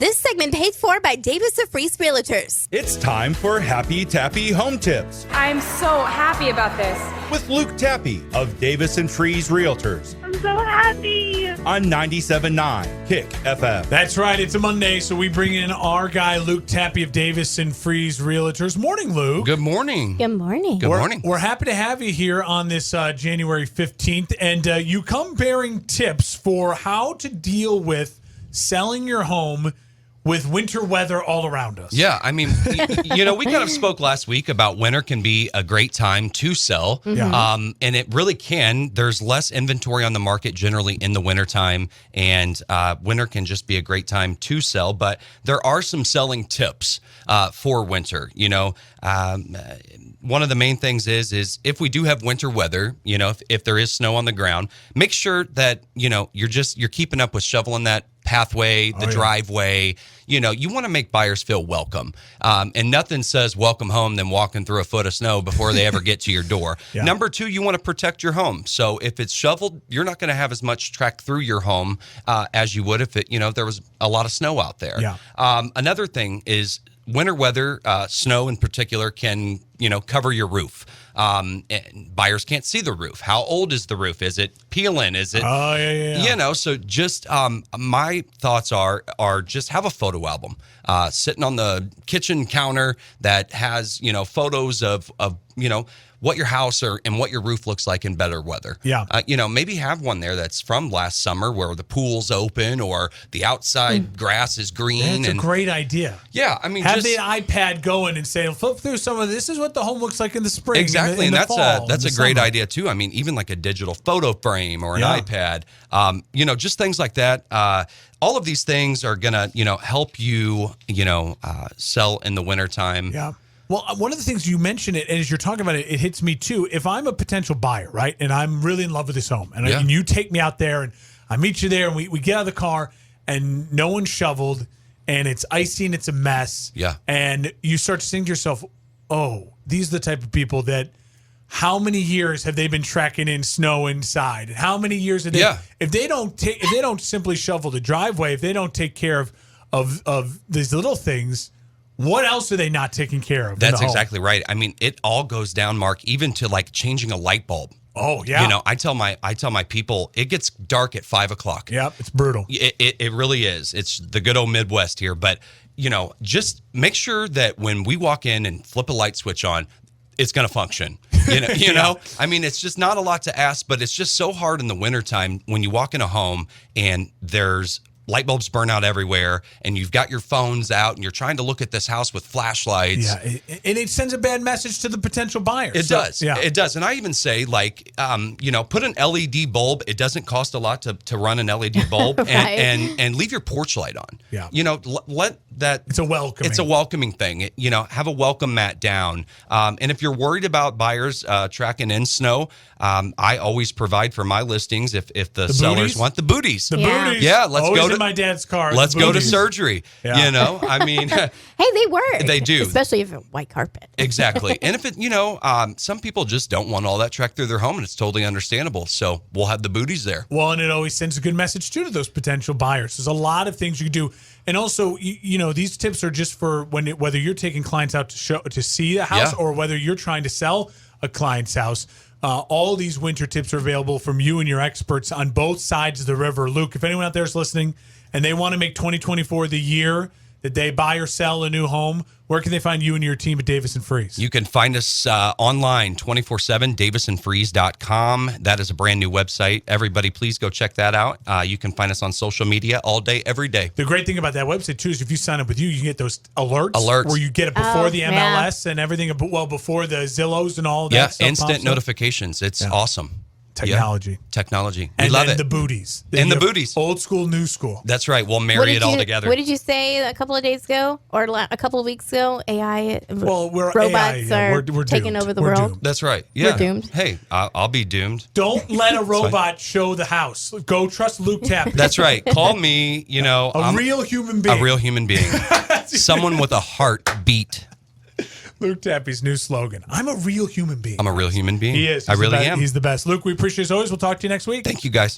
This segment paid for by Davis & Freeze Realtors. It's time for Happy Tappe Home Tips I'm so happy about this. with Luke Tappe of Davis & Freeze Realtors I'm so happy. on 97.9 Kick FM. That's right. It's a Monday, so we bring in our guy, Luke Tappe of Davis & Freeze Realtors. Morning, Luke. Good morning. Good morning. Good morning. We're happy to have you here on this January 15th, and you come bearing tips for how to deal with selling your home with winter weather all around us. Yeah, I mean, we kind of spoke last week about winter can be a great time to sell. Yeah. And it really can. There's less inventory on the market generally in the wintertime, and winter can just be a great time to sell. But there are some selling tips for winter. One of the main things is if we do have winter weather, if there is snow on the ground, make sure that, you're keeping up with shoveling that pathway, the driveway. You want to make buyers feel welcome. And nothing says welcome home than walking through a foot of snow before they ever get to your door. Yeah. Number two, you want to protect your home. So if it's shoveled, you're not going to have as much track through your home as you would if there was a lot of snow out there. Yeah. Another thing is winter weather, snow in particular, can cover your roof. And buyers can't see the roof. How old is the roof? Is it peeling? Is it? Oh, yeah. So just my thoughts are just have a photo album sitting on the kitchen counter that has photos of what your house and what your roof looks like in better weather. Yeah. Maybe have one there that's from last summer where the pool's open or the outside grass is green. That's a great idea. Yeah, I mean, Have the iPad going and say, flip through some of this is what the home looks like in the spring. Exactly, in the and fall, that's in a the great summer. idea too. I mean, even like a digital photo frame or an Yeah. iPad, just things like that. All of these things are gonna, help you, sell in the wintertime. Yeah. Well, one of the things you mentioned it, and as you're talking about it, it hits me too. If I'm a potential buyer, right, and I'm really in love with this home, and you take me out there, and I meet you there, and we get out of the car, and no one's shoveled, and it's icy, and it's a mess. Yeah. And you start to think to yourself, oh, these are the type of people that, how many years have they been tracking in snow inside? And how many years have they, if they don't simply shovel the driveway, if they don't take care of these little things, what else are they not taking care of? That's exactly right. I mean, it all goes down, Mark, even to like changing a light bulb. Oh yeah. I tell my people it gets dark at 5:00. Yep, it's brutal. It really is. It's the good old Midwest here, but just make sure that when we walk in and flip a light switch on, it's going to function. I mean, it's just not a lot to ask, but it's just so hard in the wintertime when you walk in a home and there's light bulbs burn out everywhere, and you've got your phones out, and you're trying to look at this house with flashlights. Yeah, and it sends a bad message to the potential buyer. It does. Yeah. It does. And I even say, put an LED bulb. It doesn't cost a lot to run an LED bulb, Right. and leave your porch light on. Yeah. Let that. It's a welcoming. It's a welcoming thing. Have a welcome mat down. And if you're worried about buyers tracking in snow, I always provide for my listings if the sellers booties? want the booties. The Yeah. booties. Yeah, let's Always go to in my dad's car. Let's the go to booties. surgery. Yeah. I mean, Hey, they work. They do. Especially if it's white carpet. exactly. And if it, some people just don't want all that trek through their home, and it's totally understandable. So we'll have the booties there. Well, and it always sends a good message too to those potential buyers. There's a lot of things you can do, and also, these tips are just for whether you're taking clients out to see a house, Yeah. or whether you're trying to sell a client's house. All these winter tips are available from you and your experts on both sides of the river. Luke, if anyone out there is listening and they want to make 2024 the year that they buy or sell a new home, where can they find you and your team at Davis & Freeze? You can find us online 24/7, davisandfreeze.com. That is a brand new website. Everybody, please go check that out. You can find us on social media all day, every day. The great thing about that website, too, is if you sign up with you can get those alerts. Alerts. Where you get it before the yeah. MLS and everything, before the Zillows and all that Yeah, stuff. instant pops up. notifications. It's awesome. Technology. Yeah. Technology. We And love then it. the booties. And the You have booties. Old school, new school. That's right. We'll What marry did it all you- together. What did you say a couple of days ago, or a couple of weeks ago? AI. Well, robots AI, yeah, are we're taking doomed. over the We're world. doomed. That's right. Yeah. doomed. Hey, I'll be doomed. Don't let a robot show the house. Go trust Luke Tappe. That's right. Call me, a real human being. a real human being. Someone with a heartbeat. Luke Tappe's new slogan. I'm a real human being. I'm a real human being. He is. I He's the really best. am. He's the best. Luke, we appreciate it as always. We'll talk to you next week. Thank you, guys.